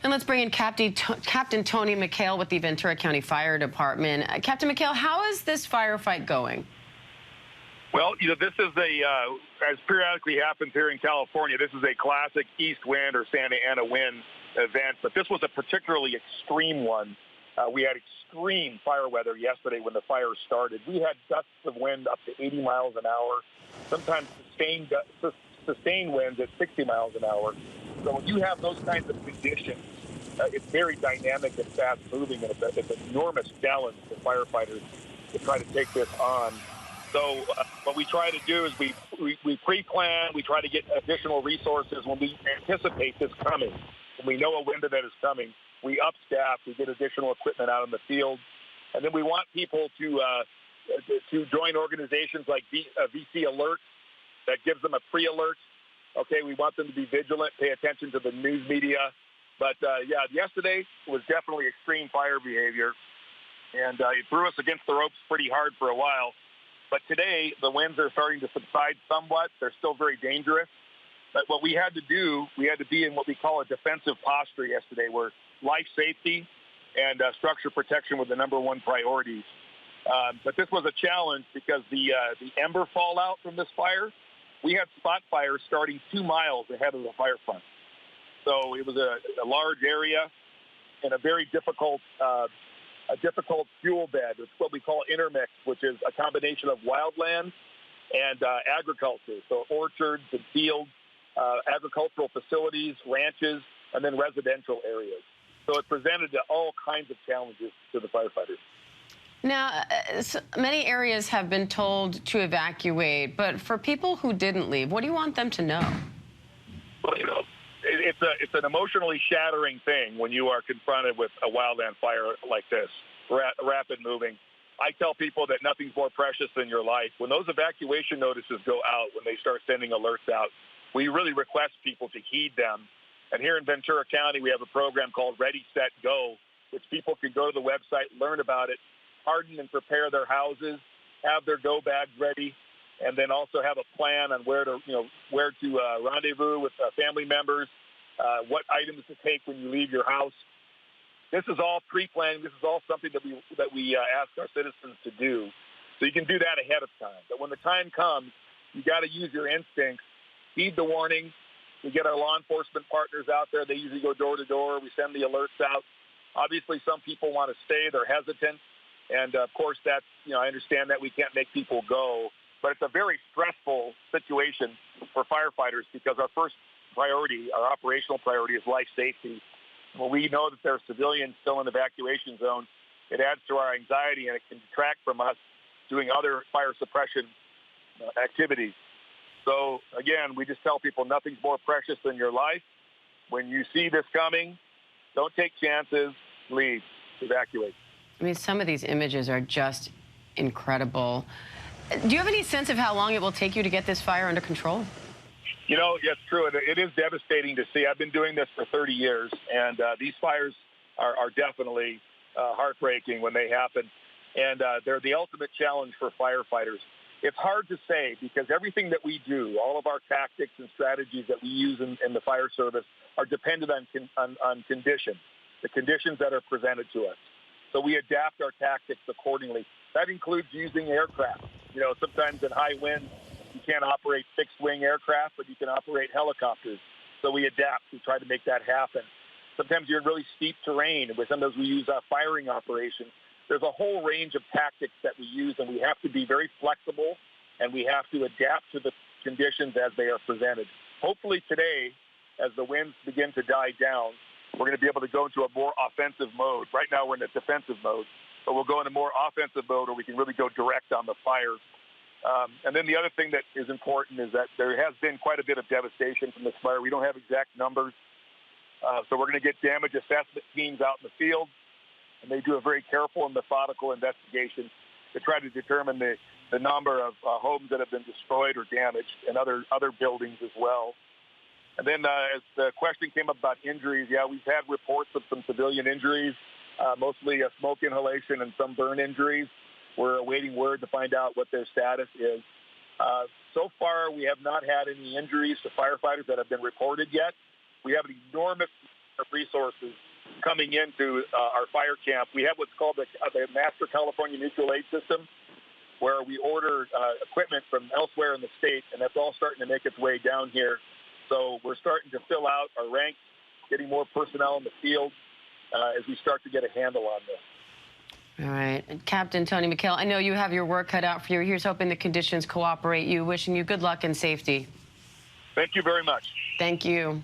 And let's bring in Captain Tony McHale with the Ventura County Fire Department. Captain McHale, how is this firefight going? Well, this is as periodically happens here in California, this is a classic east wind or Santa Ana wind event, but this was a particularly extreme one. We had extreme fire weather yesterday when the fire started. We had gusts of wind up to 80 miles an hour, sometimes sustained winds at 60 miles an hour. So when you have those kinds of conditions, it's very dynamic and fast moving, and it's an enormous challenge for firefighters to try to take this on. So what we try to do is we pre-plan, we try to get additional resources when we anticipate this coming. When we know a wind event is coming, we upstaff, we get additional equipment out in the field, and then we want people to join organizations like VC Alert that gives them a pre-alert. Okay, we want them to be vigilant, pay attention to the news media. But, yeah, yesterday was definitely extreme fire behavior, and it threw us against the ropes pretty hard for a while. But today, the winds are starting to subside somewhat. They're still very dangerous. But what we had to do, we had to be in what we call a defensive posture yesterday, where life safety and structure protection were the number one priorities. But this was a challenge because the ember fallout from this fire, we had spot fires starting 2 miles ahead of the fire front. So it was a large area and a very difficult fuel bed. It's what we call intermix, which is a combination of wildland and agriculture. So orchards and fields, agricultural facilities, ranches, and then residential areas. So it presented all kinds of challenges to the firefighters. Now, many areas have been told to evacuate, but for people who didn't leave, what do you want them to know? Well, it's an emotionally shattering thing when you are confronted with a wildland fire like this, rapid moving. I tell people that nothing's more precious than your life. When those evacuation notices go out, when they start sending alerts out, we really request people to heed them. And here in Ventura County, we have a program called Ready, Set, Go, which people can go to the website, learn about it, harden and prepare their houses, have their go bags ready, and then also have a plan on where to rendezvous with family members, what items to take when you leave your house. This is all pre-planned. This is all something that we ask our citizens to do. So you can do that ahead of time. But when the time comes, you got to use your instincts, heed the warnings. We get our law enforcement partners out there. They usually go door to door. We send the alerts out. Obviously, some people want to stay. They're hesitant. And, of course, that's, I understand that we can't make people go. But it's a very stressful situation for firefighters because our first priority, our operational priority, is life safety. When we know that there are civilians still in the evacuation zone, it adds to our anxiety, and it can detract from us doing other fire suppression activities. So, again, we just tell people nothing's more precious than your life. When you see this coming, don't take chances, leave, evacuate. I mean, some of these images are just incredible. Do you have any sense of how long it will take you to get this fire under control? It's true. It is devastating to see. I've been doing this for 30 years, and these fires are definitely heartbreaking when they happen. And they're the ultimate challenge for firefighters. It's hard to say because everything that we do, all of our tactics and strategies that we use in the fire service are dependent on conditions, the conditions that are presented to us. So we adapt our tactics accordingly. That includes using aircraft. Sometimes in high winds, you can't operate fixed-wing aircraft, but you can operate helicopters. So we adapt. We try to make that happen. Sometimes you're in really steep terrain, and sometimes we use firing operations. There's a whole range of tactics that we use, and we have to be very flexible, and we have to adapt to the conditions as they are presented. Hopefully today, as the winds begin to die down, we're going to be able to go into a more offensive mode. Right now we're in a defensive mode, but we'll go into more offensive mode where we can really go direct on the fires. And then the other thing that is important is that there has been quite a bit of devastation from this fire. We don't have exact numbers. So we're going to get damage assessment teams out in the field, and they do a very careful and methodical investigation to try to determine the number of homes that have been destroyed or damaged and other buildings as well. And then as the question came up about injuries, yeah, we've had reports of some civilian injuries, mostly smoke inhalation and some burn injuries. We're awaiting word to find out what their status is. So far, we have not had any injuries to firefighters that have been reported yet. We have an enormous of resources coming into our fire camp. We have what's called the Master California Mutual Aid System, where we order equipment from elsewhere in the state, and that's all starting to make its way down here. So we're starting to fill out our ranks, getting more personnel in the field as we start to get a handle on this. All right. Captain Tony McHale, I know you have your work cut out for you. Here's hoping the conditions cooperate. Wishing you good luck and safety. Thank you very much. Thank you.